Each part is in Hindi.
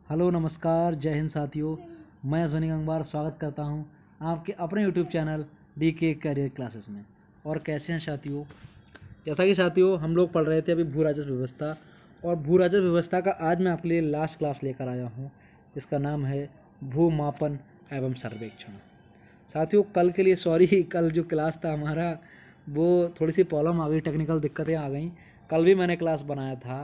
हेलो नमस्कार जय हिंद साथियों। मैं अश्विनी गंगवार स्वागत करता हूं आपके अपने YouTube channel DK career classes में। और कैसे हैं साथियों? जैसा कि साथियों हम लोग पढ़ रहे थे अभी भू राजस्व व्यवस्था, और भू राजस्व व्यवस्था का आज मैं आपके लिए लास्ट क्लास लेकर आया हूं, जिसका नाम है भू मापन एवं सर्वेक्षण। साथियों कल के लिए सॉरी, कल जो क्लास था हमारा वो थोड़ी सी प्रॉब्लम आ गई, टेक्निकल दिक्कतें आ गई। कल भी मैंने क्लास बनाया था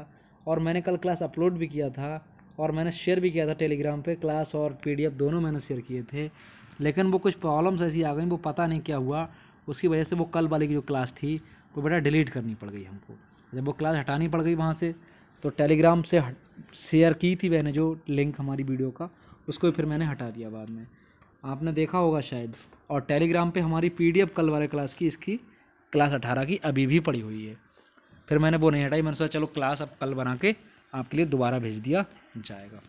और मैंने कल क्लास अपलोड भी किया था और मैंने शेयर भी किया था टेलीग्राम पे। क्लास और PDF दोनों मैंने शेयर किए थे, लेकिन वो कुछ प्रॉब्लम्स ऐसी आ गई, वो पता नहीं क्या हुआ, उसकी वजह से वो कल वाली की जो क्लास थी वो बेटा डिलीट करनी पड़ गई हमको। जब वो क्लास हटानी पड़ गई वहाँ से, तो टेलीग्राम से शेयर की थी मैंने जो लिंक हमारी वीडियो का, उसको फिर मैंने हटा दिया बाद में, आपने देखा होगा शायद। और टेलीग्राम पे हमारी PDF कल वाले क्लास की, इसकी क्लास 18 की अभी भी पड़ी हुई है। फिर मैंने वो नहीं हटाई, मैंने सोचा चलो क्लास अब कल बना के आपके लिए दोबारा भेज दिया जाएगा।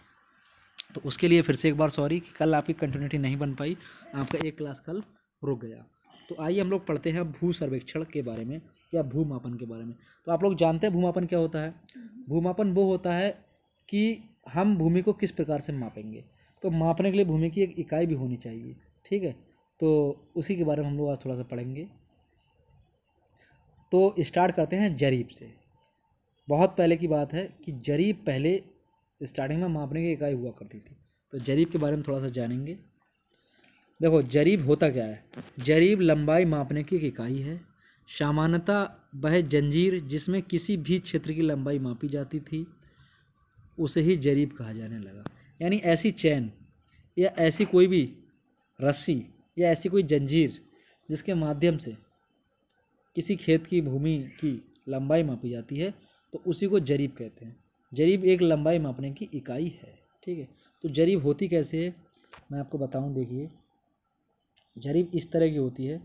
तो उसके लिए फिर से एक बार सॉरी कि कल आपकी कंटिन्यूटी नहीं बन पाई, आपका एक क्लास कल रुक गया। तो आइए हम लोग पढ़ते हैं भू सर्वेक्षण के बारे में या भूमापन के बारे में। तो आप लोग जानते हैं भूमापन क्या होता है? भूमापन वो होता है कि हम भूमि को किस प्रकार से मापेंगे। तो मापने के लिए भूमि की एक इकाई भी होनी चाहिए, ठीक है। तो उसी के बारे में हम लोग आज थोड़ा सा पढ़ेंगे। तो स्टार्ट करते हैं जरीब से। बहुत पहले की बात है कि जरीब पहले स्टार्टिंग में मापने की इकाई हुआ करती थी। तो जरीब के बारे में थोड़ा सा जानेंगे। देखो जरीब होता क्या है। जरीब लंबाई मापने की एक इकाई है। सामान्यतः वह जंजीर जिसमें किसी भी क्षेत्र की लंबाई मापी जाती थी उसे ही जरीब कहा जाने लगा। यानी ऐसी चैन या ऐसी कोई भी रस्सी या ऐसी कोई जंजीर जिसके माध्यम से किसी खेत की भूमि की लंबाई मापी जाती है तो उसी को जरीब कहते हैं। जरीब एक लंबाई मापने की इकाई है, ठीक है। तो जरीब होती कैसे है मैं आपको बताऊं। देखिए जरीब इस तरह की होती है।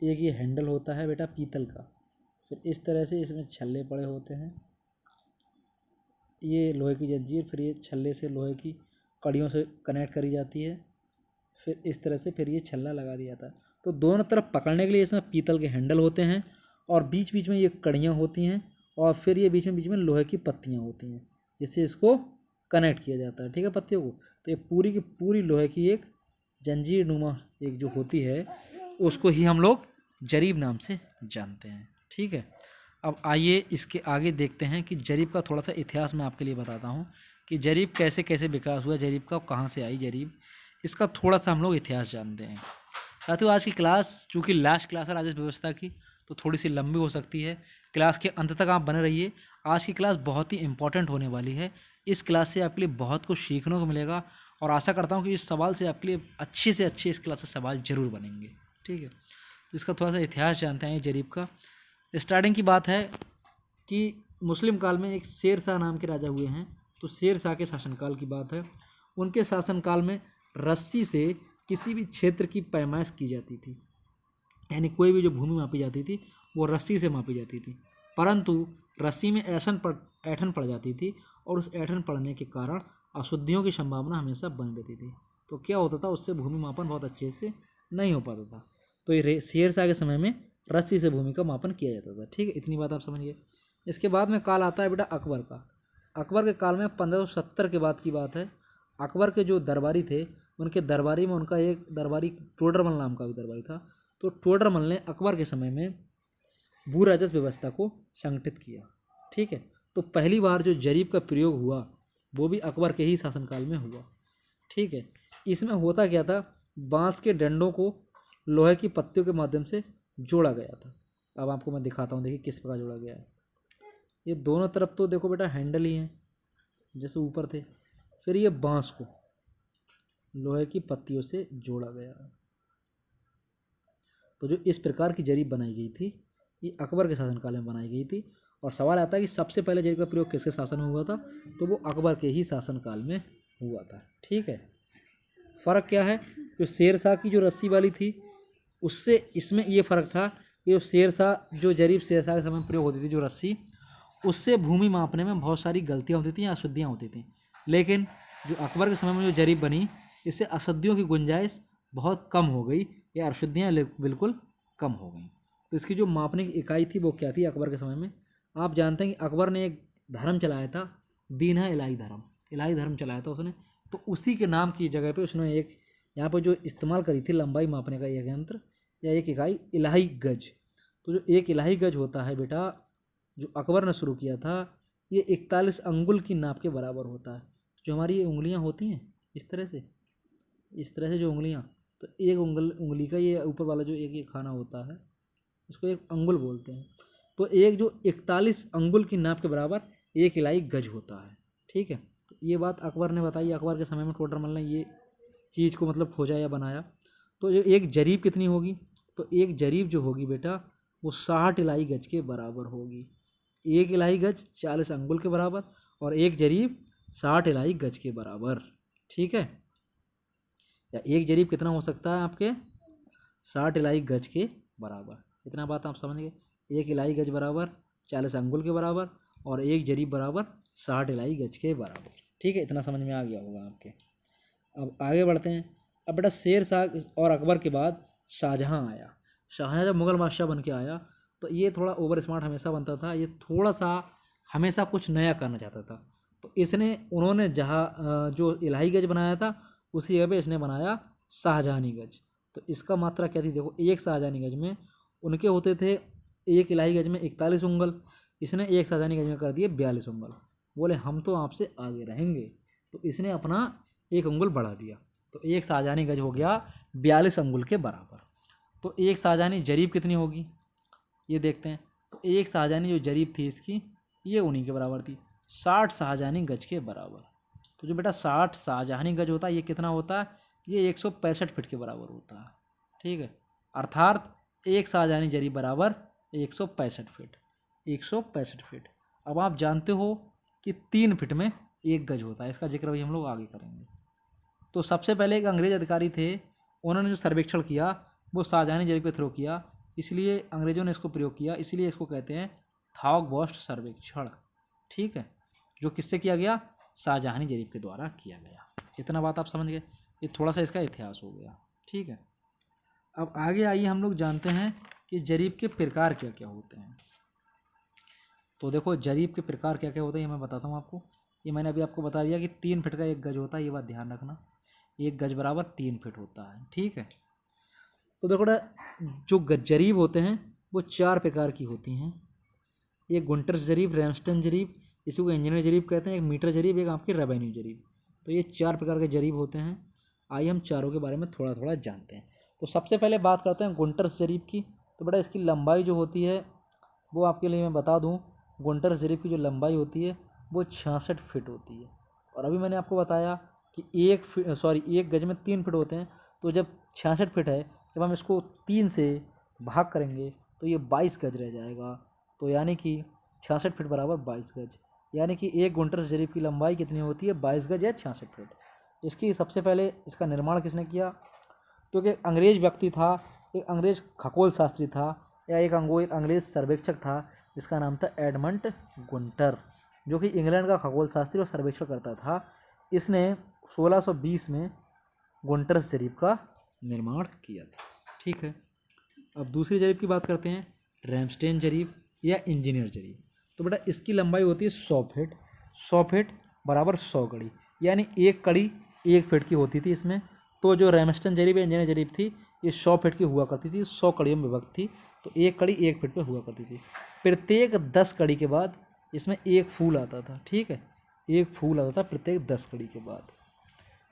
एक ये हैंडल होता है बेटा पीतल का, फिर इस तरह से इसमें छल्ले पड़े होते हैं, ये लोहे की जंजीर, फिर ये छल्ले से लोहे की कड़ियों से कनेक्ट करी जाती है, फिर इस तरह से फिर ये छल्ला लगा दिया जाता है। तो दोनों तरफ पकड़ने के लिए इसमें पीतल के हैंडल होते हैं और बीच बीच में ये कड़ियाँ होती हैं और फिर ये बीच में लोहे की पत्तियाँ होती हैं जिससे इसको कनेक्ट किया जाता है, ठीक है, पत्तियों को। तो ये पूरी की पूरी लोहे की एक जंजीर नुमा एक जो होती है उसको ही हम लोग जरीब नाम से जानते हैं, ठीक है। अब आइए इसके आगे देखते हैं कि जरीब का थोड़ा सा इतिहास मैं आपके लिए बताता हूँ कि जरीब कैसे कैसे विकास हुआ, जरीब का कहाँ से आई जरीब, इसका थोड़ा सा हम लोग इतिहास जानते हैं। साथियों आज की क्लास चूँकि लास्ट क्लास है राजस्व व्यवस्था की, तो थोड़ी सी लंबी हो सकती है। क्लास के अंत तक आप बने रहिए। आज की क्लास बहुत ही इंपॉर्टेंट होने वाली है। इस क्लास से आपके लिए बहुत कुछ सीखने को मिलेगा और आशा करता हूँ कि इस सवाल से आपके लिए अच्छे से अच्छे इस क्लास से सवाल जरूर बनेंगे, ठीक है। तो इसका थोड़ा सा इतिहास जानते हैं जरीब का। स्टार्टिंग की बात है कि मुस्लिम काल में एक शेर शाह नाम के राजा हुए हैं। तो शेर शाह के शासनकाल की बात है। उनके शासनकाल में रस्सी से किसी भी क्षेत्र की पैमाइश की जाती थी, यानी कोई भी जो भूमि मापी जाती थी वो रस्सी से मापी जाती थी। परंतु रस्सी में ऐंठन पड़ जाती थी और उस ऐंठन पड़ने के कारण अशुद्धियों की संभावना हमेशा बनी रहती थी। तो क्या होता था, उससे भूमि मापन बहुत अच्छे से नहीं हो पाता था। तो ये शेर शाह के समय में रस्सी से भूमि का मापन किया जाता था, ठीक है। इतनी बात आप समझिए। इसके बाद में काल आता है बेटा अकबर का। अकबर के काल में 1570 के बाद की बात है। अकबर के जो दरबारी थे उनके दरबारी में उनका एक दरबारी टोडरमल नाम का भी दरबारी था। तो टोडरमल ने अकबर के समय में भू राजस्व व्यवस्था को संगठित किया, ठीक है। तो पहली बार जो जरीब का प्रयोग हुआ वो भी अकबर के ही शासनकाल में हुआ, ठीक है। इसमें होता क्या था, बांस के डंडों को लोहे की पत्तियों के माध्यम से जोड़ा गया था। अब आपको मैं दिखाता हूँ, देखिए किस प्रकार जोड़ा गया है। ये दोनों तरफ तो देखो बेटा हैंडल ही हैं जैसे ऊपर थे, फिर ये बांस को लोहे की पत्तियों से जोड़ा गया। तो जो इस प्रकार की जरीब बनाई गई थी ये अकबर के शासनकाल में बनाई गई थी। और सवाल आता है कि सबसे पहले जरीब का प्रयोग किसके शासन में हुआ था, तो वो अकबर के ही शासनकाल में हुआ था, ठीक है। फ़र्क क्या है, जो शेर शाह की जो रस्सी वाली थी उससे इसमें ये फ़र्क था कि जो शेर शाह जो जरीब शेर शाह के समय में प्रयोग होती थी जो रस्सी, उससे भूमि मापने में बहुत सारी गलतियाँ होती थी या अशुद्धियाँ होती थी। लेकिन जो अकबर के समय में जो जरीब बनी इससे अशुद्धियों की गुंजाइश बहुत कम हो गई या अशुद्धियाँ बिल्कुल कम हो गई। तो इसकी जो मापने की इकाई थी वो क्या थी अकबर के समय में। आप जानते हैं कि अकबर ने एक धर्म चलाया था, दीन है इलाही धर्म। इलाही धर्म चलाया था उसने, तो उसी के नाम की जगह पे उसने एक यहाँ पर जो इस्तेमाल करी थी लंबाई मापने का एक यंत्र या एक इकाई इलाही गज। तो जो एक इलाही गज होता है बेटा, जो अकबर ने शुरू किया था, ये 41 अंगुल की नाप के बराबर होता है। जो हमारी ये उंगलियां होती हैं इस तरह से जो उंगलियां, तो एक उंगली का ये ऊपर वाला जो एक ये खाना होता है, इसको एक अंगुल बोलते हैं। तो एक जो 41 अंगुल की नाप के बराबर एक इलाई गज होता है। ठीक है, तो ये बात अकबर ने बताई। अकबर के समय में टोडरमल ने ये चीज़ को मतलब खोजा या बनाया। तो जो एक जरीब कितनी होगी, तो एक जरीब जो होगी बेटा वो 60 इलाई गज के बराबर होगी। एक इलाई गज 40 अंगुल के बराबर और एक जरीब 60 इलाई गज के बराबर। ठीक है, या एक जरीब कितना हो सकता है आपके 60 इलाई गज के बराबर। इतना बात आप समझ गए। एक इलाई गज बराबर 40 अंगुल के बराबर और एक जरीब बराबर 60 इलाई गज के बराबर। ठीक है, इतना समझ में आ गया होगा आपके। अब आगे बढ़ते हैं। अब बेटा शेर शाह और अकबर के बाद शाहजहाँ आया। शाहजहाँ जब मुगल बादशाह बन के आया तो ये थोड़ा ओवर स्मार्ट हमेशा बनता था। ये थोड़ा सा हमेशा कुछ नया करना चाहता था। तो उन्होंने जहाँ जो इलाही गज बनाया था उसी जगह पे इसने बनाया शाहजहानी गज। तो इसका मात्रा क्या थी देखो, एक शाहजहानी गज में उनके होते थे एक इलाही गज में 41 उंगल, इसने एक शाहजहानी गज में कर दिए 42 उंगल। बोले हम तो आपसे आगे रहेंगे, तो इसने अपना एक अंगुल बढ़ा दिया। तो एक शाहजहानी गज हो गया 42 अंगुल के बराबर। तो एक शाहजहानी जरीब कितनी होगी ये देखते हैं। तो एक शाहजहानी जो जरीब थी इसकी ये उन्हीं के बराबर थी, 60 शाहजहानी गज के बराबर। तो जो बेटा 60 शाहजहानी गज होता है ये कितना होता है, ये 165 फीट के बराबर होता है। ठीक है, अर्थात एक शाहजहानी जरीब बराबर 165 फीट। 165 फीट। अब आप जानते हो कि 3 फीट में एक गज होता है, इसका जिक्र भी हम लोग आगे करेंगे। तो सबसे पहले एक अंग्रेज अधिकारी थे, उन्होंने जो सर्वेक्षण किया वो शाहजहानी जरीब के थ्रू किया, इसलिए अंग्रेजों ने इसको प्रयोग किया, इसलिए इसको कहते हैं थॉगबॉस्ट सर्वेक्षण। ठीक है, जो किससे किया गया, शाहजहानी जरीब के द्वारा किया गया। इतना बात आप समझ गए। ये थोड़ा सा इसका इतिहास हो गया। ठीक है, अब आगे आइए हम लोग जानते हैं कि जरीब के प्रकार क्या क्या होते हैं। तो देखो जरीब के प्रकार क्या क्या होते हैं ये मैं बताता हूँ आपको। ये मैंने अभी आपको बता दिया कि 3 फीट का एक गज होता है, ये बात ध्यान रखना। एक गज बराबर 3 फीट होता है। ठीक है, तो देखो जो जरीब होते हैं वो 4 प्रकार की होती हैं। एक गुंटर्स जरीब, रैमस्टन जरीब, इसी को इंजीनियर जरीब कहते हैं, एक मीटर जरीब, एक आपकी रेवेन्यू जरीब। तो ये 4 प्रकार के जरीब होते हैं। आइए हम चारों के बारे में थोड़ा थोड़ा जानते हैं। तो सबसे पहले बात करते हैं गुंटर्स जरीब की। तो बेटा इसकी लंबाई जो होती है वो आपके लिए मैं बता दूं, गुंटर्स जरीब की जो लंबाई होती है वो 66 फीट होती है। और अभी मैंने आपको बताया कि एक गज में 3 फीट होते हैं। तो जब 66 फीट है, जब हम इसको 3 से भाग करेंगे तो ये 22 गज रह जाएगा। तो यानी कि 66 फीट बराबर 22 गज, यानी कि एक गुंटर्स जरीब की लंबाई कितनी होती है, 22 गज या 66 फीट। इसकी सबसे पहले इसका निर्माण किसने किया, तो एक अंग्रेज व्यक्ति था, एक अंग्रेज खगोल शास्त्री था या एक अंग्रेज सर्वेक्षक था जिसका नाम था एडमंड गुंटर, जो कि इंग्लैंड का खगोल शास्त्री और सर्वेक्षण करता था। इसने 1620 में गुंटर्स जरीब का निर्माण किया था। ठीक है, अब दूसरी जरीब की बात करते हैं, रैमस्टेन जरीब या इंजीनियर जरीब। तो बेटा इसकी लंबाई होती है 100 फीट। 100 फीट बराबर 100 कड़ी, यानी एक कड़ी 1 फीट की होती थी इसमें। तो जो रैमस्टन जरीब या इंजीनियर जरीब थी ये 100 फीट की हुआ करती थी, 100 कड़ियों में विभक्त थी। तो एक कड़ी 1 फीट पे हुआ करती थी। प्रत्येक 10 कड़ी के बाद इसमें एक फूल आता था। ठीक है, एक फूल आता था प्रत्येक 10 कड़ी के बाद।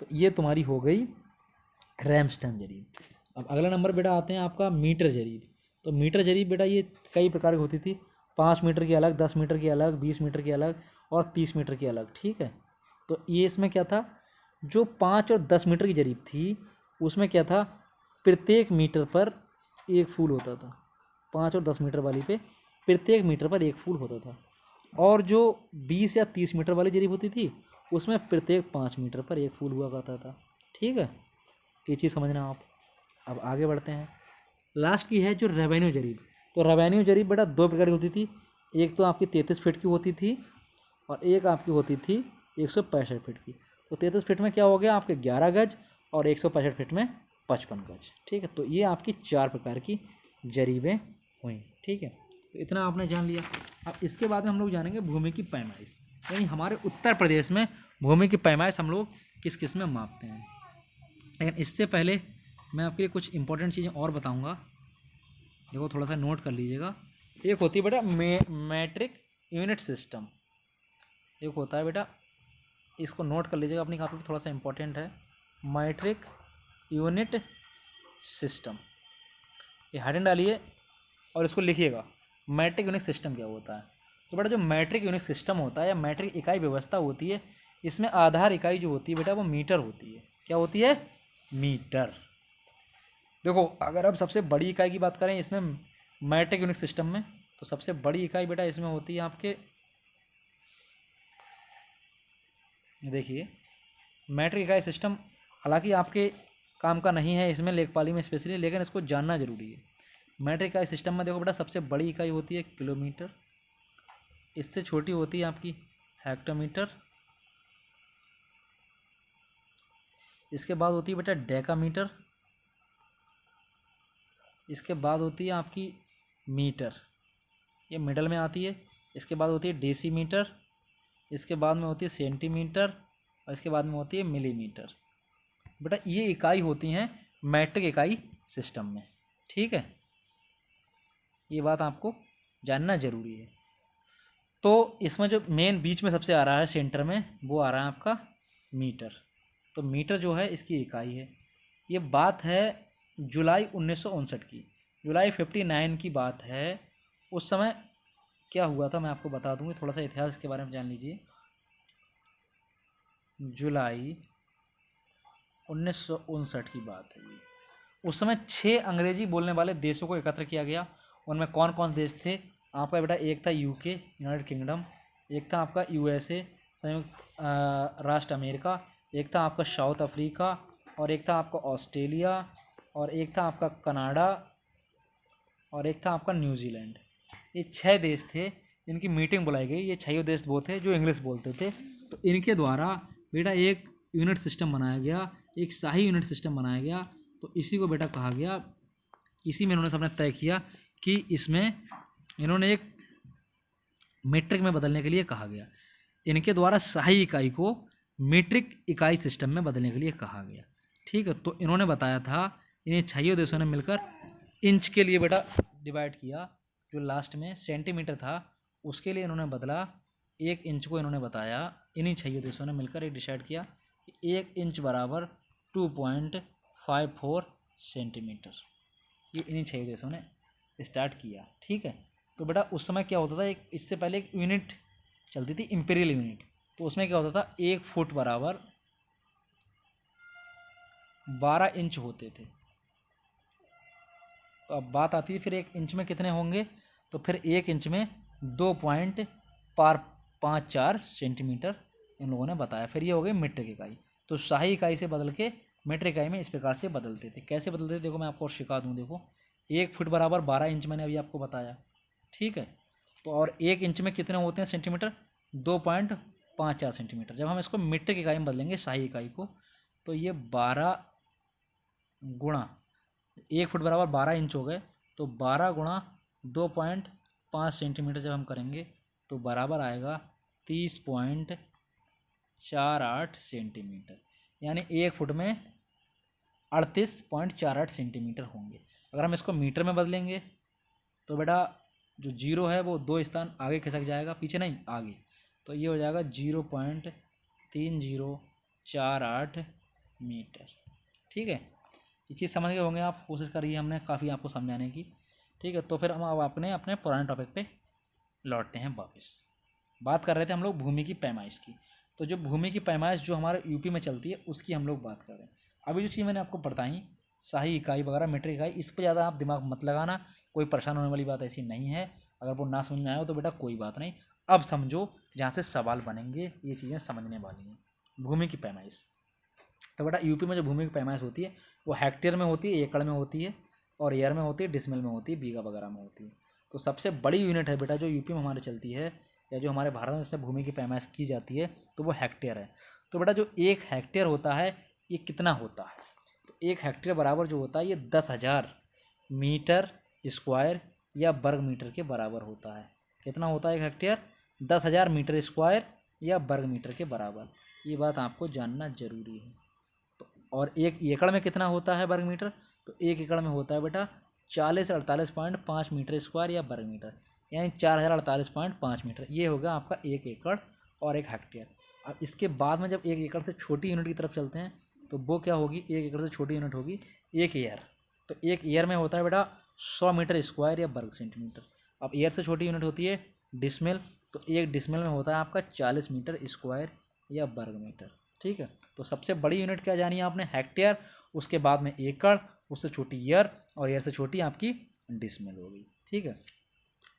तो ये तुम्हारी हो गई रैमस्टन जरीब। अब अगला नंबर बेटा आते हैं आपका मीटर जरीब। तो मीटर जरीब बेटा ये कई प्रकार की होती थी, 5 मीटर की अलग, 10 मीटर की अलग, 20 मीटर की अलग और 30 मीटर की अलग। ठीक है, तो ये इसमें क्या था, जो 5 और 10 मीटर की जरीब थी उसमें क्या था, प्रत्येक मीटर पर एक फूल होता था। 5 और 10 मीटर वाली पे प्रत्येक मीटर पर एक फूल होता था। और जो 20 या 30 मीटर वाली जरीब होती थी उसमें प्रत्येक 5 मीटर पर एक फूल हुआ करता था। ठीक है, ये चीज़ समझना आप। अब आगे बढ़ते हैं, लास्ट की है जो रेवेन्यू जरीब। तो रेवेन्यू जरीब बेटा 2 प्रकार की होती थी, एक तो आपकी 33 फीट की होती थी और एक आपकी होती थी 165 फीट की। तो 33 फीट में क्या हो गया आपके 11 गज और 165 फीट में 55 गज। ठीक है, तो ये आपकी 4 प्रकार की जरीबें हुई। ठीक है, तो इतना आपने जान लिया। अब इसके बाद में हम लोग जानेंगे भूमि की पैमाइश। यानी हमारे उत्तर प्रदेश में भूमि की पैमाइश हम लोग किस किस में मापते हैं। लेकिन इससे पहले मैं आपके लिए कुछ इंपॉर्टेंट चीज़ें और बताऊंगा, देखो थोड़ा सा नोट कर लीजिएगा। एक होती है बेटा मैट्रिक यूनिट सिस्टम, एक होता है बेटा, इसको नोट कर लीजिएगा अपनी कॉपी पर, थोड़ा सा इंपॉर्टेंट है। मैट्रिक यूनिट सिस्टम, ये हेडिंग डालिए और इसको लिखिएगा, मैट्रिक यूनिट सिस्टम क्या होता है। तो बेटा जो मैट्रिक यूनिट सिस्टम होता है या मैट्रिक इकाई व्यवस्था होती है, इसमें आधार इकाई जो होती है बेटा वो मीटर होती है। क्या होती है? मीटर। देखो अगर अब सबसे बड़ी इकाई की बात करें इसमें मैट्रिक यूनिट सिस्टम में, तो सबसे बड़ी इकाई बेटा इसमें होती है आपके, देखिए मैट्रिक इकाई सिस्टम हालांकि आपके काम का नहीं है इसमें लेखपाली में स्पेशली, लेकिन इसको जानना जरूरी है। मैट्रिक इकाई सिस्टम में देखो बेटा सबसे बड़ी इकाई होती है किलोमीटर, इससे छोटी होती है आपकी हेक्टोमीटर, इसके बाद होती है बेटा डेकामीटर, इसके बाद होती है आपकी मीटर, ये मिडल में आती है। इसके बाद होती है डेसीमीटर, इसके बाद में होती है सेंटीमीटर, और इसके बाद में होती है मिलीमीटर। बेटा ये इकाई होती हैं मैट्रिक इकाई सिस्टम में, ठीक है, ये बात आपको जानना जरूरी है। तो इसमें जो मेन बीच में सबसे आ रहा है सेंटर में, वो आ रहा है आपका मीटर। तो मीटर जो है इसकी इकाई है। ये बात है जुलाई 1959 की, जुलाई 59 की बात है। उस समय क्या हुआ था मैं आपको बता दूंगी, थोड़ा सा इतिहास के बारे में जान लीजिए। जुलाई 1959 की बात है ये। उस समय 6 अंग्रेजी बोलने वाले देशों को एकत्र किया गया। उनमें कौन कौन देश थे आपका बेटा? एक था यूके यूनाइटेड किंगडम, एक था आपका यूएसए संयुक्त राष्ट्र अमेरिका, एक था आपका साउथ अफ्रीका, और एक था आपका ऑस्ट्रेलिया, और एक था आपका कनाडा, और एक था आपका न्यूजीलैंड। ये 6 देश थे, इनकी मीटिंग बुलाई गई। ये 6 देश वो थे जो इंग्लिश बोलते थे। तो इनके द्वारा बेटा एक यूनिट सिस्टम बनाया गया, एक शाही यूनिट सिस्टम बनाया गया। तो इसी को बेटा कहा गया, इसी में इन्होंने सबने तय किया कि इसमें इन्होंने एक मीट्रिक में बदलने के लिए कहा गया। इनके द्वारा शाही इकाई को मीट्रिक इकाई सिस्टम में बदलने के लिए कहा गया, ठीक है। तो इन्होंने बताया था, इन्हें 6 देशों ने मिलकर इंच के लिए बेटा डिवाइड किया। जो लास्ट में सेंटीमीटर था उसके लिए इन्होंने बदला, 1 इंच को इन्होंने बताया। इन्हीं 6 देशों ने मिलकर एक डिसाइड किया कि 1 इंच बराबर 2.54 सेंटीमीटर। ये इन्हीं 6 देशों ने स्टार्ट किया, ठीक है। तो बेटा उस समय क्या होता था, एक इससे पहले एक यूनिट चलती थी इंपीरियल यूनिट। तो उसमें क्या होता था, 1 फुट बराबर 12 इंच होते थे। तो अब बात आती है फिर 1 इंच में कितने होंगे, तो फिर 1 इंच में 2.54 सेंटीमीटर इन लोगों ने बताया। फिर ये हो गई मीट्रिक इकाई। तो शाही इकाई से बदल के मीट्रिक इकाई में इस प्रकार से बदलते थे। कैसे बदलते थे देखो मैं आपको और सिखा दूँ। देखो 1 फुट बराबर 12 इंच मैंने अभी आपको बताया, ठीक है। तो और 1 इंच में कितने होते हैं सेंटीमीटर? 2.54 सेंटीमीटर। जब हम इसको मीट्रिक इकाई में बदलेंगे शाही इकाई को, तो ये 12 गुणा 1 फुट बराबर 12 इंच हो गए, तो 12 गुणा 2.5 सेंटीमीटर जब हम करेंगे तो बराबर आएगा 30.48 सेंटीमीटर। यानी 1 फुट में 38.48 सेंटीमीटर होंगे। अगर हम इसको मीटर में बदलेंगे तो बेटा जो 0 है वो 2 स्थान आगे खिसक जाएगा, पीछे नहीं आगे। तो ये हो जाएगा 0.3048 मीटर, ठीक है। ये चीज़ समझ गए होंगे आप, कोशिश करिए हमने काफ़ी आपको समझाने की, ठीक है। तो फिर हम अब अपने पुराने टॉपिक पे लौटते हैं वापस। बात कर रहे थे हम लोग भूमि की पैमाइश की। तो जो भूमि की पैमाइश जो हमारे यूपी में चलती है उसकी हम लोग बात कर रहे हैं। अभी जो चीज़ मैंने आपको बताई शाही इकाई वगैरह मीट्रिक इकाई, इस पर ज़्यादा आप दिमाग मत लगाना, कोई परेशान होने वाली बात ऐसी नहीं है। अगर वो ना समझ में आया हो तो बेटा कोई बात नहीं, अब समझो जहाँ से सवाल बनेंगे ये चीज़ें समझने वाली हैं। भूमि की पैमाइश, तो बेटा यूपी में जो भूमि की पैमाइश होती है वो हेक्टेयर में होती है, एकड़ में होती है, और ईयर में होती है, डिसमिल में होती है, बीघा वगैरह में होती है। तो सबसे बड़ी यूनिट है बेटा जो यूपी में हमारे चलती है, या जो हमारे भारत में से भूमि की पैमाइश की जाती है, तो वो हेक्टेयर है। तो बेटा जो 1 हेक्टेयर होता है ये कितना होता है, तो 1 हेक्टेयर बराबर जो होता है ये 10,000 मीटर स्क्वायर या वर्ग मीटर के बराबर होता है। कितना होता है 1 हेक्टेयर? 10,000 मीटर स्क्वायर या वर्ग मीटर के बराबर। ये बात आपको जानना जरूरी है। तो और 1 एकड़ में कितना होता है वर्ग मीटर? तो 1 एकड़ में होता है बेटा 4048.5 मीटर स्क्वायर या वर्ग मीटर, यानी 4048.5 मीटर। ये होगा आपका 1 एकड़ और 1 हेक्टेयर। अब इसके बाद में जब 1 एकड़ से छोटी यूनिट की तरफ चलते हैं तो वो क्या होगी? 1 एकड़ से छोटी यूनिट होगी 1 ईयर। तो 1 ईयर में होता है बेटा 100 मीटर स्क्वायर या वर्ग सेंटीमीटर। अब ईयर से छोटी यूनिट होती है डिसमिल। तो 1 डिसमिल में होता है आपका 40 मीटर स्क्वायर या वर्ग मीटर। ठीक है, तो सबसे बड़ी यूनिट क्या जानी है आपने? हेक्टेयर, उसके बाद में एकड़, उससे छोटी ईयर, और ईयर से छोटी आपकी डिसमिल होगी। ठीक है,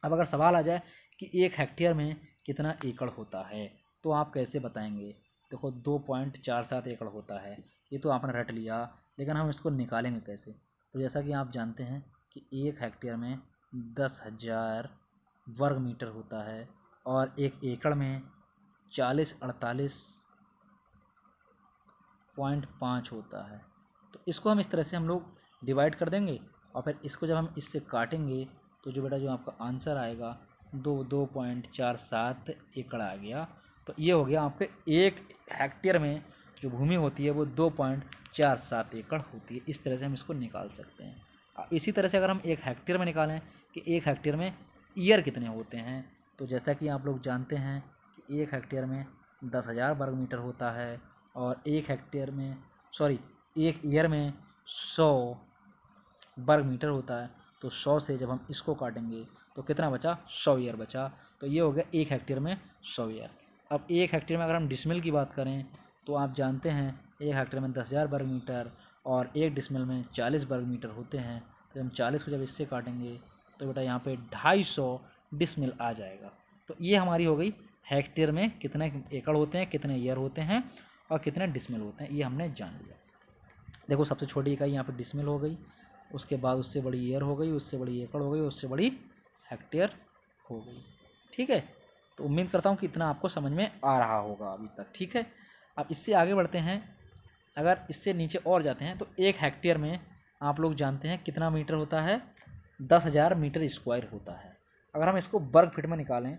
अब अगर सवाल आ जाए कि 1 हेक्टेयर में कितना एकड़ होता है तो आप कैसे बताएंगे? देखो 2.47 एकड़ होता है, ये तो आपने रट लिया, लेकिन हम इसको निकालेंगे कैसे? तो जैसा कि आप जानते हैं कि 1 हेक्टेयर में 10,000 वर्ग मीटर होता है और 1 एकड़ में 4048.5 होता है। तो इसको हम इस तरह से हम लोग डिवाइड कर देंगे और फिर इसको जब हम इससे काटेंगे तो जो बेटा जो आपका आंसर आएगा 2.47 एकड़ आ गया। तो ये हो गया आपके 1 हेक्टेयर में जो भूमि होती है वो 2.47 एकड़ होती है। इस तरह से हम इसको निकाल सकते हैं। इसी तरह से अगर हम 1 हेक्टेयर में निकालें कि 1 हेक्टेयर में ईयर कितने होते हैं, तो जैसा कि आप लोग जानते हैं कि 1 हेक्टेयर में 10,000 वर्ग मीटर होता है और 1 हेक्टेयर में सॉरी 1 ईयर में 100 वर्ग मीटर होता है। तो 100 से जब हम इसको काटेंगे तो कितना बचा? 100 ईयर बचा। तो ये हो गया 1 हेक्टेयर में 100 ईयर। अब 1 हेक्टेयर में अगर हम डिसमिल की बात करें तो आप जानते हैं 1 हेक्टेयर में 10,000 वर्ग मीटर और 1 डिसमिल में 40 वर्ग मीटर होते हैं। तो हम 40 को जब इससे काटेंगे तो बेटा यहाँ पे 250 डिसमिल आ जाएगा। तो ये हमारी हो गई हेक्टेयर में कितने एकड़ होते हैं, कितने ईयर होते हैं और कितने डिसमिल होते हैं, ये हमने जान लिया। देखो सबसे छोटी इकाई यहाँ पे डिसमिल हो गई, उसके बाद उससे बड़ी ईयर हो गई, उससे बड़ी एकड़ हो गई, उससे बड़ी हेक्टेयर हो गई। ठीक है, तो उम्मीद करता हूँ कि इतना आपको समझ में आ रहा होगा अभी तक। ठीक है, अब इससे आगे बढ़ते हैं। अगर इससे नीचे और जाते हैं तो 1 हेक्टेयर में आप लोग जानते हैं कितना मीटर होता है? 10,000 मीटर स्क्वायर होता है। अगर हम इसको वर्ग फीट में निकालें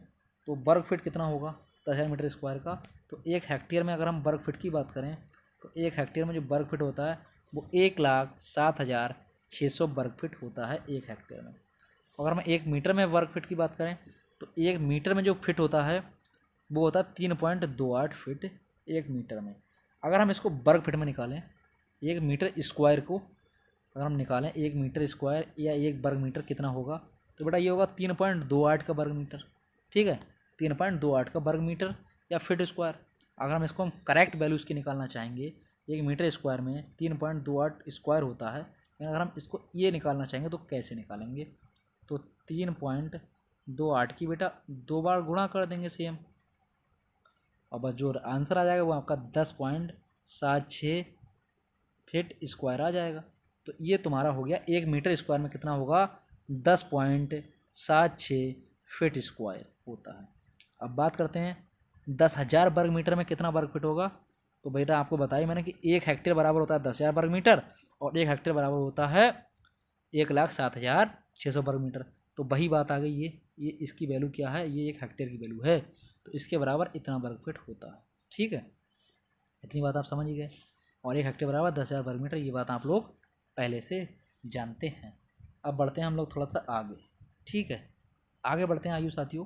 तो वर्ग फीट कितना होगा 10,000 मीटर स्क्वायर का? तो 1 हेक्टेयर में अगर हम वर्ग फीट की बात करें तो 1 हेक्टेयर में जो वर्ग फीट होता है वो 1,07,600 वर्ग फीट होता है 1 हेक्टेयर में। अगर हम 1 मीटर में वर्ग फीट की बात करें तो 1 मीटर में जो फिट होता है वो होता है 3.28 फीट 1 मीटर में। अगर हम इसको वर्ग फीट में निकालें 1 मीटर स्क्वायर को अगर हम निकालें 1 मीटर स्क्वायर या 1 वर्ग मीटर कितना होगा, तो बेटा ये होगा 3.28 का वर्ग मीटर। ठीक है, 3.28 का वर्ग मीटर या फिट स्क्वायर। अगर हम इसको हम करेक्ट वैल्यू इसकी निकालना चाहेंगे 1 मीटर स्क्वायर में 3.28 स्क्वायर होता है, लेकिन अगर हम इसको ये निकालना चाहेंगे तो कैसे निकालेंगे? तो 3.28 की बेटा 2 बार गुणा कर देंगे सेम, और बस जो आंसर आ जाएगा वो आपका 10.76 फीट स्क्वायर आ जाएगा। तो ये तुम्हारा हो गया 1 मीटर स्क्वायर में कितना होगा? 10.76 फीट स्क्वायर होता है। अब बात करते हैं 10,000 वर्ग मीटर में कितना वर्ग फीट होगा। तो बेटा आपको बताया मैंने कि 1 हेक्टेयर बराबर होता है 10,000 वर्ग मीटर और 1 हेक्टेयर बराबर होता है 1,07,600 वर्ग मीटर। तो वही बात आ गई, ये इसकी वैल्यू क्या है? ये 1 हेक्टेयर की वैल्यू है, तो इसके बराबर इतना वर्ग फीट होता है। ठीक है, इतनी बात आप समझ ही गए। और 1 हेक्टेयर बराबर 10,000 वर्ग मीटर, ये बात आप लोग पहले से जानते हैं। अब बढ़ते हैं हम लोग थोड़ा सा आगे। ठीक है, आगे बढ़ते हैं आयु साथियों।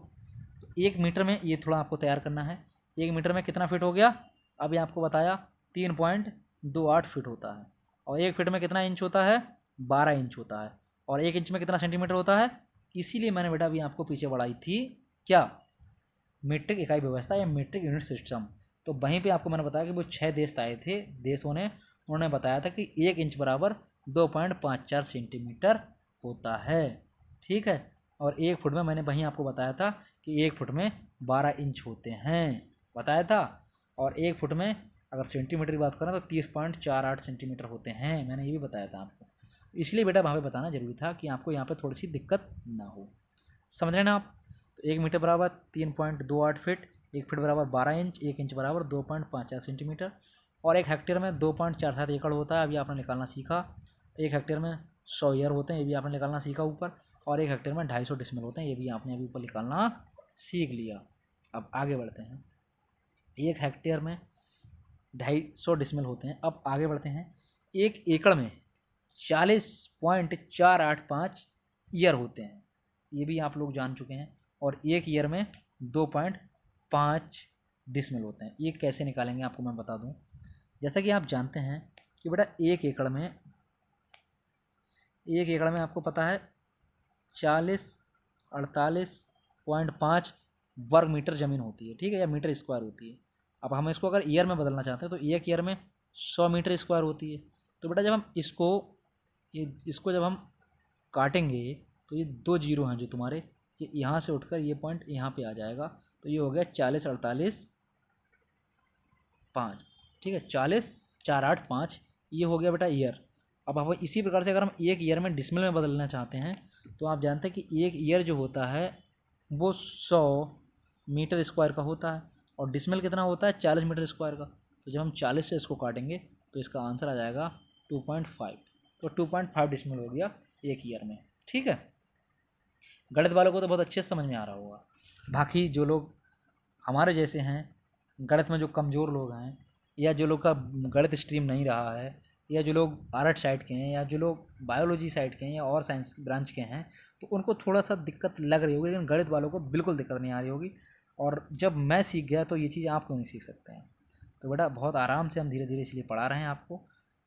तो 1 मीटर में ये थोड़ा आपको तैयार करना है। 1 मीटर में कितना फिट हो गया? अभी आपको बताया 3.28 फीट होता है। और 1 फीट में कितना इंच होता है? 12 इंच होता है। और 1 इंच में कितना सेंटीमीटर होता है? इसीलिए मैंने बेटा अभी आपको पीछे बढ़ाई थी क्या? मीट्रिक इकाई व्यवस्था या मीट्रिक यूनिट सिस्टम। तो वहीं पे आपको मैंने बताया कि वो 6 देश आए थे, देशों ने उन्होंने बताया था कि 1 इंच बराबर 2.54 सेंटीमीटर होता है। ठीक है, और 1 फुट में मैंने वहीं आपको बताया था कि 1 फुट में 12 इंच होते हैं, बताया था। और 1 फुट में अगर सेंटीमीटर की बात करें तो 30.48 सेंटीमीटर होते हैं, मैंने ये भी बताया था आपको। इसलिए बेटा वहाँ पे बताना जरूरी था कि आपको यहाँ पे थोड़ी सी दिक्कत ना हो। समझ रहे ना आप? तो 1 मीटर बराबर 3.28 फीट, 1 फीट बराबर 12 इंच, 1 इंच बराबर 2.54 सेंटीमीटर। और 1 हेक्टेयर में 2.47 एकड़ होता है, अभी आपने निकालना सीखा। 1 हेक्टेयर में 100 ईयर होते हैं, ये भी आपने निकालना सीखा ऊपर। और 1 हेक्टेयर में 250 डिसमिल होते हैं, ये भी आपने अभी ऊपर निकालना सीख लिया। अब आगे बढ़ते हैं। 1 हेक्टेयर में 250 डिसमिल होते हैं। अब आगे बढ़ते हैं। 1 एकड़ में 40.485 ईयर होते हैं, ये भी आप लोग जान चुके हैं। और 1 ईयर में 2.5 डिसमिल होते हैं। ये कैसे निकालेंगे आपको मैं बता दूं। जैसा कि आप जानते हैं कि बेटा 1 एकड़ में आपको पता है 48.5 वर्ग मीटर ज़मीन होती है, ठीक है, या मीटर स्क्वायर होती है। अब हम इसको अगर ईयर में बदलना चाहते हैं तो 1 ईयर में 100 मीटर स्क्वायर होती है। तो बेटा जब हम इसको जब हम काटेंगे तो ये 2 जीरो हैं जो तुम्हारे, ये यहाँ से उठकर ये पॉइंट यहाँ पे आ जाएगा। तो ये हो गया 40.48.5, ठीक है, 40.485 ये हो गया बेटा ईयर। अब हम इसी प्रकार से अगर हम 1 ईयर में डिसमिल में बदलना चाहते हैं तो आप जानते हैं कि 1 ईयर जो होता है वो 100 मीटर स्क्वायर का होता है और डिसमिल कितना होता है 40 मीटर स्क्वायर का। तो जब हम 40 से इसको काटेंगे तो इसका आंसर आ जाएगा 2.5। तो 2.5 डिसमिल हो गया 1 ईयर में, ठीक है। गणित वालों को तो बहुत अच्छे से समझ में आ रहा होगा। बाकी जो लोग हमारे जैसे हैं, गणित में जो कमज़ोर लोग हैं, या जो लोग का गणित स्ट्रीम नहीं रहा है, या जो लोग आर्ट साइड के हैं, या जो लोग बायोलॉजी साइड के हैं, या और साइंस ब्रांच के हैं, तो उनको थोड़ा सा दिक्कत लग रही होगी, लेकिन गणित वालों को बिल्कुल दिक्कत नहीं आ रही होगी। और जब मैं सीख गया तो ये चीज़ आप क्यों नहीं सीख सकते हैं। तो बेटा बहुत आराम से हम धीरे धीरे इसलिए पढ़ा रहे हैं आपको।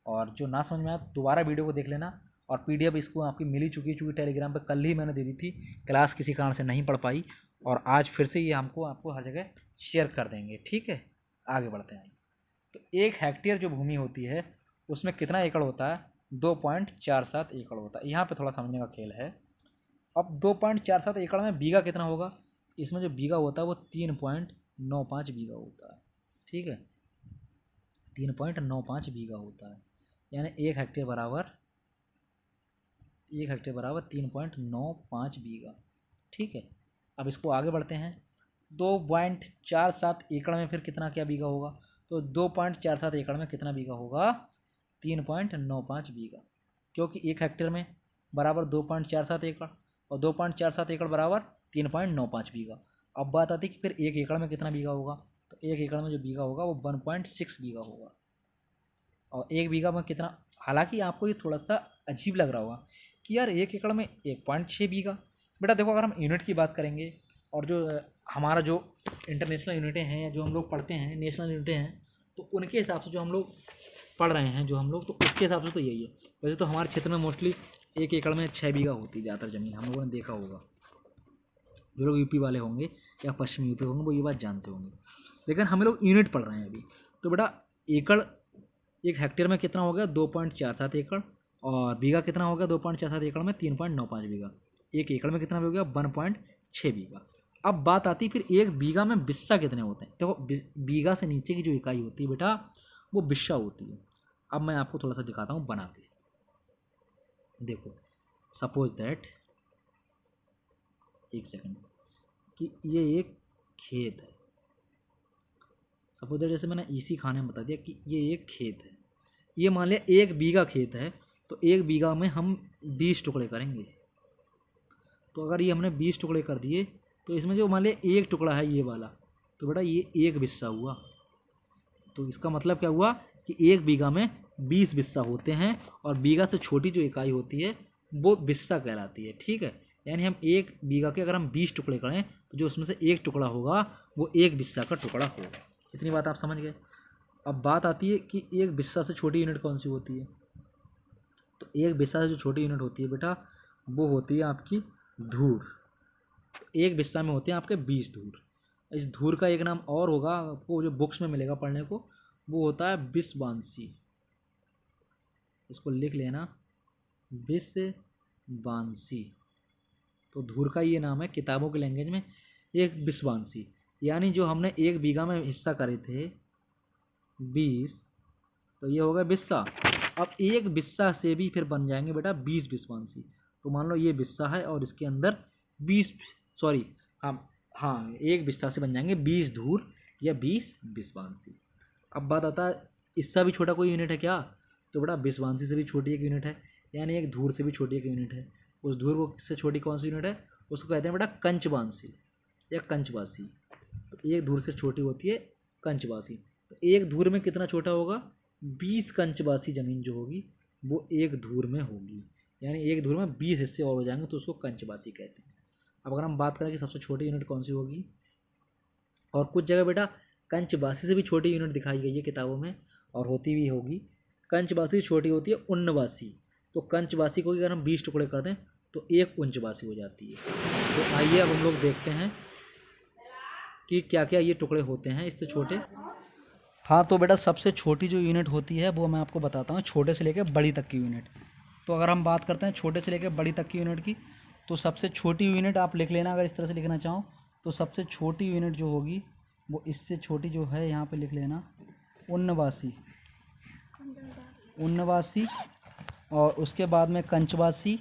और जो ना समझ में आया दोबारा वीडियो को देख लेना। और पीडीएफ इसको आपकी मिली चुकी टेलीग्राम पे कल ही मैंने दे दी थी, क्लास किसी कारण से नहीं पढ़ पाई, और आज फिर से ये आपको हर जगह शेयर कर देंगे, ठीक है। आगे बढ़ते हैं। तो 1 हेक्टेयर जो भूमि होती है उसमें कितना एकड़ होता है, 2.47 एकड़ होता है। यहाँ पे थोड़ा समझने का खेल है। अब 2.47 एकड़ में बीघा कितना होगा, इसमें जो बीघा होता है वो 3.95 बीघा होता है, ठीक है, 3.95 बीघा होता है। यानी 1 हेक्टेयर बराबर 3.95 बीघा, ठीक है। अब इसको आगे बढ़ते हैं। 2.47 एकड़ में फिर कितना क्या बीघा होगा, तो 2.47 एकड़ में कितना बीघा होगा, 3.95 बीघा, क्योंकि 1 हेक्टेयर में बराबर 2.47 एकड़ और 2.47 एकड़ बराबर 3.95 बीघा। अब बात आती है कि फिर 1 एकड़ में कितना बीघा होगा, तो 1 एकड़ में जो बीघा होगा वो 1.6 बीघा होगा। और 1 बीघा में कितना, हालांकि आपको ये थोड़ा सा अजीब लग रहा होगा कि यार 1 एकड़ में 1.6 बीघा। बेटा देखो अगर हम यूनिट की बात करेंगे और जो हमारा जो इंटरनेशनल यूनिटें हैं या जो हम लोग पढ़ते हैं नेशनल यूनिटें हैं, तो उनके हिसाब से जो हम लोग पढ़ रहे हैं जो हम लोग, तो उसके हिसाब से तो यही है। वैसे तो हमारे क्षेत्र में मोस्टली 1 एकड़ में 6 बीघा होती है ज़्यादातर ज़मीन, हम लोगों ने देखा होगा। जो लोग यूपी वाले होंगे या पश्चिमी यूपी होंगे वो ये बात जानते होंगे, लेकिन हम लोग यूनिट पढ़ रहे हैं अभी। तो बेटा एकड़ 1 हेक्टेयर में कितना हो गया, 2.47 एकड़, और बीघा कितना हो गया 2.47 एकड़ में 3.95 बीघा। 1 एकड़ में कितना हो गया 1.6 बीघा। अब बात आती है फिर 1 बीघा में बिस्सा कितने होते हैं। देखो बीघा से नीचे की जो इकाई होती है बेटा वो बिस्सा होती है। अब मैं आपको थोड़ा सा दिखाता हूँ बना के, देखो सपोज दैट, एक सेकंड, कि ये एक खेत है। सपोज दैट जैसे मैंने इसी खाने में बता दिया कि ये एक खेत है। ये मान लिया 1 बीघा खेत है, तो 1 बीघा में हम 20 टुकड़े करेंगे। तो अगर ये हमने 20 टुकड़े कर दिए तो इसमें जो मान लिया 1 टुकड़ा है ये वाला, तो बेटा ये 1 बिस्सा हुआ। तो इसका मतलब क्या हुआ कि 1 बीघा में 20 बिस्सा होते हैं, और बीघा से छोटी जो इकाई होती है वो बिस्सा कहलाती है, ठीक है। यानी हम 1 बीघा के अगर हम 20 टुकड़े करें तो जो उसमें से 1 टुकड़ा होगा वो 1 बिस्सा का टुकड़ा होगा। इतनी बात आप समझ गए। अब बात आती है कि 1 बिस्सा से छोटी यूनिट कौन सी होती है। तो 1 बिस्सा से जो छोटी यूनिट होती है बेटा वो होती है आपकी धूर। 1 बिस्सा में होते हैं आपके 20 धूर। इस धूर का एक नाम और होगा आपको जो बुक्स में मिलेगा पढ़ने को, वो होता है बिस्वांसी। इसको लिख लेना, बिस्वांसी। तो धूर का ये नाम है किताबों के लैंग्वेज में, एक बिस्वांसी। यानी जो हमने 1 बीघा में हिस्सा करे थे 20, तो ये हो गया बिस्सा। अब 1 बिस्सा से भी फिर बन जाएंगे बेटा 20 बिस्वांसी। तो मान लो ये बिस्सा है और इसके अंदर 20, सॉरी हाँ 1 बिस्सा से बन जाएंगे 20 धूर या 20 बिस्वांसी। अब बात आता है इससे भी छोटा कोई यूनिट है क्या, तो बेटा बिस्वांसी से भी छोटी एक यूनिट है, यानी एक धूर से भी छोटी एक यूनिट है। उस धूर को से छोटी कौन सी यूनिट है, उसको कहते हैं बेटा कंचवांसी या कंचवासी। तो 1 धूर से छोटी होती है कंचवासी। तो एक धूर में कितना छोटा होगा, 20 कंचवासी ज़मीन जो होगी वो एक धूर में होगी, यानी एक धूर में 20 हिस्से और हो जाएंगे तो उसको कंचवासी कहते हैं। अब अगर हम बात करें कि सबसे छोटी यूनिट कौन सी होगी, और कुछ जगह बेटा कंचवासी से भी छोटी यूनिट दिखाई गई है किताबों में और होती भी होगी। कंचवासी छोटी होती है उन्नवासी। तो कंचवासी को अगर हम 20 टुकड़े कर दें तो एक उंचवासी हो जाती है। तो आइए अब हम लोग देखते हैं कि क्या क्या ये टुकड़े होते हैं इससे छोटे। हाँ तो बेटा सबसे छोटी जो यूनिट होती है वो मैं आपको बताता हूँ, छोटे से लेकर बड़ी तक की यूनिट। तो अगर हम बात करते हैं छोटे से लेकर बड़ी तक की यूनिट की, तो सबसे छोटी यूनिट आप लिख लेना, अगर इस तरह से लिखना चाहो तो सबसे छोटी यूनिट जो होगी वो इससे छोटी जो है यहाँ पे लिख लेना उन्नवासी। उन्नवासी, और उसके बाद में कंचवासी,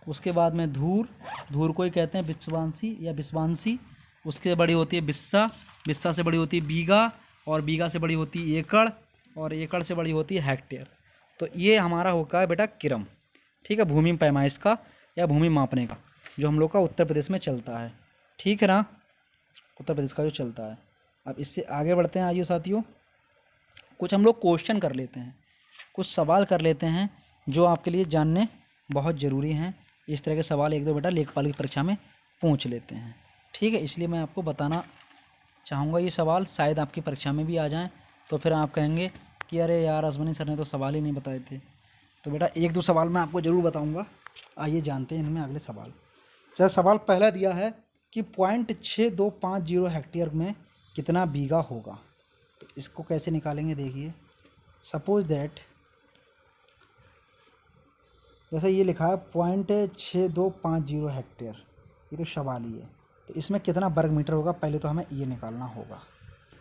उसके बाद में धूर, धूर को ही कहते हैं विश्वांसी या विश्वांसी। उसके बड़ी होती है बिस्सा, बिस्सा से बड़ी होती है बीघा, और बीघा से बड़ी होती है एकड़, और एकड़ से बड़ी होती है हेक्टेयर। तो ये हमारा होगा है बेटा क्रम, ठीक है, भूमि पैमाइश का या भूमि मापने का, जो हम लोग का उत्तर प्रदेश में चलता है, ठीक है ना, उत्तर प्रदेश का जो चलता है। अब इससे आगे बढ़ते हैं, आइए साथियों, कुछ हम लोग क्वेश्चन कर लेते हैं, कुछ सवाल कर लेते हैं जो आपके लिए जानने बहुत ज़रूरी हैं। इस तरह के सवाल एक दो बेटा लेखपाल की परीक्षा में पूछ लेते हैं, ठीक है, इसलिए मैं आपको बताना चाहूँगा ये सवाल शायद आपकी परीक्षा में भी आ जाएं, तो फिर आप कहेंगे कि अरे यार अश्वनी सर ने तो सवाल ही नहीं बताए थे। तो बेटा एक दो सवाल मैं आपको ज़रूर बताऊँगा। आइए जानते हैं इनमें अगले सवाल। जैसे सवाल पहला दिया है कि 0.6250 हेक्टेयर में कितना बीघा होगा, तो इसको कैसे निकालेंगे देखिए। सपोज दैट जैसे ये लिखा है 0.6250 हेक्टेयर, ये तो सवाल ही है, तो इसमें कितना वर्ग मीटर होगा पहले तो हमें ये निकालना होगा,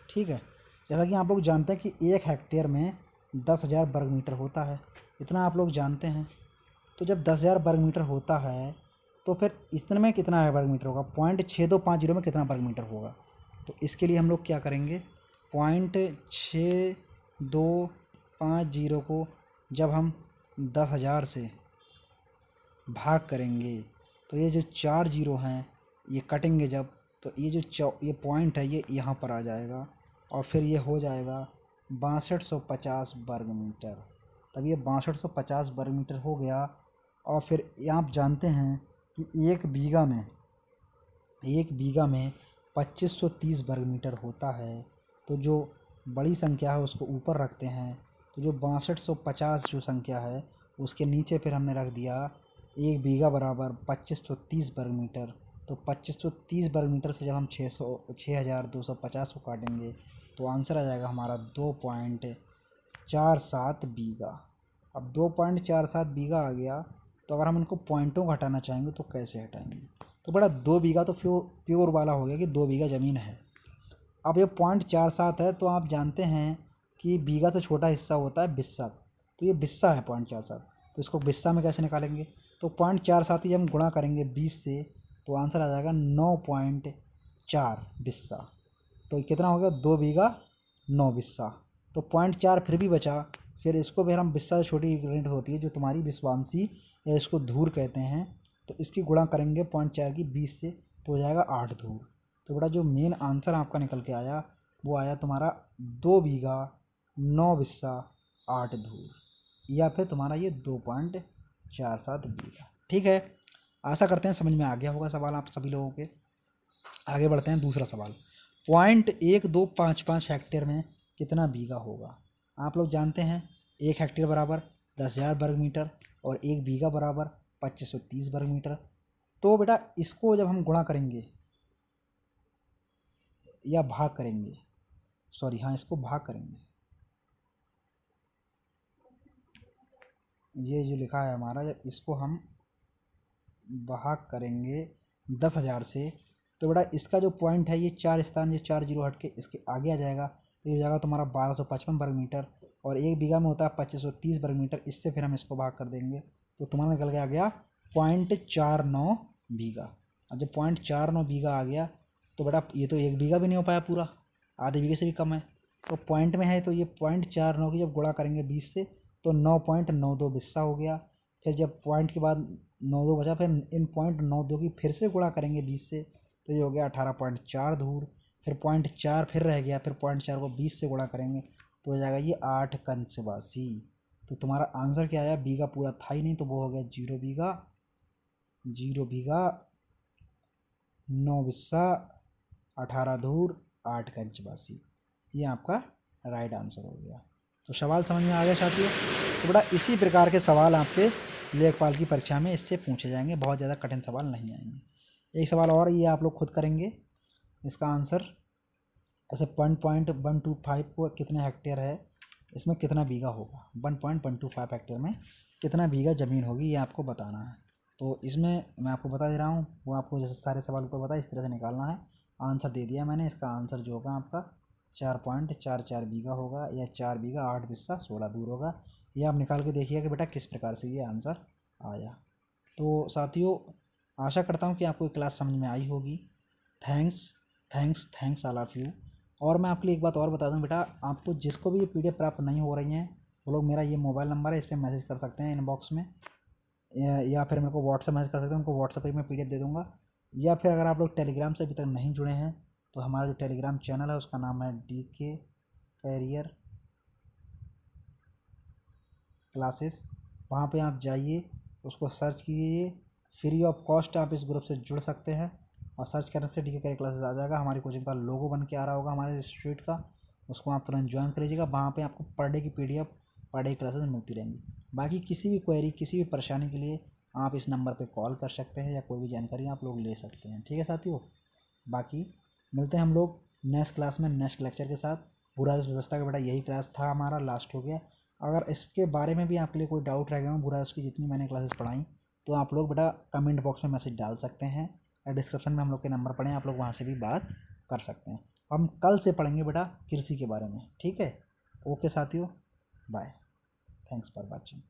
ठीक है। जैसा कि आप लोग जानते हैं कि 1 हेक्टेयर में 10,000 वर्ग मीटर होता है, इतना आप लोग जानते हैं। तो जब 10,000 वर्ग मीटर होता है तो फिर इसमें में कितना है वर्ग मीटर होगा, 0.6250 में कितना वर्ग मीटर होगा। तो इसके लिए हम लोग क्या करेंगे, 0.6250 को जब हम 10,000 से भाग करेंगे तो ये जो 4 जीरो हैं ये कटेंगे जब, तो ये जो ये पॉइंट है ये यहाँ पर आ जाएगा, और फिर ये हो जाएगा 6250 वर्ग मीटर। तब ये 6250 वर्ग मीटर हो गया। और फिर आप जानते हैं कि एक बीघा में 2530 वर्ग मीटर होता है। तो जो बड़ी संख्या है उसको ऊपर रखते हैं, तो जो 6250 जो संख्या है उसके नीचे फिर हमने रख दिया एक बीघा बराबर 2530 वर्ग मीटर। तो 2530 वर्ग मीटर से जब हम 6250 को काटेंगे तो आंसर आ जाएगा हमारा 2.47 बीघा। अब 2.47 बीघा आ गया, तो अगर हम इनको पॉइंटों को हटाना चाहेंगे तो कैसे हटाएंगे, तो बड़ा 2 बीघा तो प्योर वाला हो गया कि 2 बीघा ज़मीन है। अब ये 0.47 है, तो आप जानते हैं कि बीघा से छोटा हिस्सा होता है बिस्सा, तो ये बिस्सा है 0.47, तो इसको बिस्सा में कैसे निकालेंगे, तो 0.47 की जब हम गुणा करेंगे 20 से तो आंसर आ जाएगा 9.4 बिस्सा। तो कितना हो गया, 2 बीघा 9 बिस्सा। तो 0.4 फिर भी बचा, फिर इसको फिर हम बिस्सा से छोटी यूनिट होती है जो तुम्हारी विश्वांसी या इसको धूर कहते हैं, तो इसकी गुणा करेंगे 0.4 की 20 से तो हो जाएगा 8 धूर। तो बड़ा जो मेन आंसर आपका निकल के आया वो आया तुम्हारा 2 बीघा 9 बिस्सा 8 धूर, या फिर तुम्हारा ये 2.47 बीघा, ठीक है। आशा करते हैं समझ में आ गया होगा सवाल आप सभी लोगों के। आगे बढ़ते हैं, दूसरा सवाल 0.1255 हेक्टेयर में कितना बीघा होगा। आप लोग जानते हैं 1 हेक्टेयर बराबर 10,000 वर्ग मीटर और 1 बीघा बराबर 2530 वर्ग मीटर। तो बेटा इसको जब हम गुणा करेंगे या भाग करेंगे, सॉरी हाँ इसको भाग करेंगे, ये जो लिखा है हमारा, जब इसको हम भाग करेंगे 10,000 से तो बेटा इसका जो पॉइंट है ये 4 स्थान जो 4 जीरो हट के इसके आगे आ जाएगा, तो ये हो जाएगा तुम्हारा 1255 वर्ग मीटर, और 1 बीघा में होता है 2530 वर्ग मीटर। इससे फिर हम इसको भाग कर देंगे तो तुम्हारा निकल के आ गया 0.49 बीघा। अब जब 0.49 बीघा आ गया तो बेटा ये तो 1 बीघा भी नहीं हो पाया पूरा, आधे बीघे से भी कम है, तो पॉइंट में है तो ये 0.49 की जब गुणा करेंगे 20 से तो 9.92 बिस्सा हो गया। फिर जब पॉइंट के बाद 92 बचा, फिर इन 0.92 की फिर से गुणा करेंगे 20 से तो ये हो गया 18.4 धूर। फिर 0.4 फिर रह गया, फिर 0.4 को 20 से गुणा करेंगे तो हो जाएगा ये 8 कंचवासी। तो तुम्हारा आंसर क्या आया, बीघा पूरा था ही नहीं तो वो हो गया 0 बीघा, 0 बीघा 9 बिस्सा 18 धूर 8 कंचवासी। ये आपका राइट आंसर हो गया। तो सवाल समझ में आ गया साथियों। तो बड़ा इसी प्रकार के सवाल आपके लेखपाल की परीक्षा में इससे पूछे जाएंगे, बहुत ज़्यादा कठिन सवाल नहीं आएंगे। एक सवाल और, ये आप लोग खुद करेंगे इसका आंसर। ऐसे 1.125 को कितने हेक्टेयर है, इसमें कितना बीघा होगा, 1.125 हेक्टेयर में कितना बीघा ज़मीन होगी, ये आपको बताना है। तो इसमें मैं आपको बता दे रहा हूँ, वो आपको जैसे सारे सवाल ऊपर बताया इस तरह से निकालना है। आंसर दे दिया मैंने, इसका आंसर जो होगा आपका 4.44 बीघा होगा, या 4 बीघा 8 बिस्सा 16 दूर होगा। ये आप निकाल के देखिए कि बेटा किस प्रकार से ये आंसर आया। तो साथियों आशा करता हूँ कि आपको क्लास समझ में आई होगी। Thanks thanks thanks all of you. और मैं आपके लिए एक बात और बता दूं बेटा, आपको जिसको भी ये PDF प्राप्त नहीं हो रही हैं वो लोग मेरा ये मोबाइल नंबर है, इस पर मैसेज कर सकते हैं इनबॉक्स में, या फिर मेरे को व्हाट्सएप मैसेज कर सकते हैं, उनको व्हाट्सएप पे मैं PDF दे दूँगा। या फिर अगर आप लोग टेलीग्राम से अभी तक नहीं जुड़े हैं तो हमारा जो टेलीग्राम चैनल है उसका नाम है DK कैरियर क्लासेस। वहाँ पे आप जाइए, उसको सर्च कीजिए, फ्री ऑफ कॉस्ट आप इस ग्रुप से जुड़ सकते हैं। और सर्च करने से DK कैरियर क्लासेस आ जाएगा, हमारी कोचिंग का लोगो बन के आ रहा होगा हमारे इंस्टीट्यूट का, उसको आप तुरंत ज्वाइन कर लीजिएगा। वहाँ पे आपको पर डे की PDF पर डे क्लासेस मिलती रहेंगी। बाकी किसी भी क्वेरी किसी भी परेशानी के लिए आप इस नंबर पे कॉल कर सकते हैं, या कोई भी जानकारी आप लोग ले सकते हैं। ठीक है साथियों, बाकी मिलते हैं हम लोग नेक्स्ट क्लास में नेक्स्ट लेक्चर के साथ। बुरा व्यवस्था का बेटा यही क्लास था हमारा, लास्ट हो गया। अगर इसके बारे में भी आपके लिए कोई डाउट रह गया हो बुरा की जितनी मैंने क्लासेस पढ़ाई, तो आप लोग बेटा कमेंट बॉक्स में मैसेज डाल सकते हैं, या डिस्क्रिप्शन में हम लोग के नंबर पड़े हैं, आप लोग वहाँ से भी बात कर सकते हैं। हम कल से पढ़ेंगे बेटा कृषि के बारे में। ठीक है, ओके साथियों, बाय, थैंक्स फॉर वॉचिंग।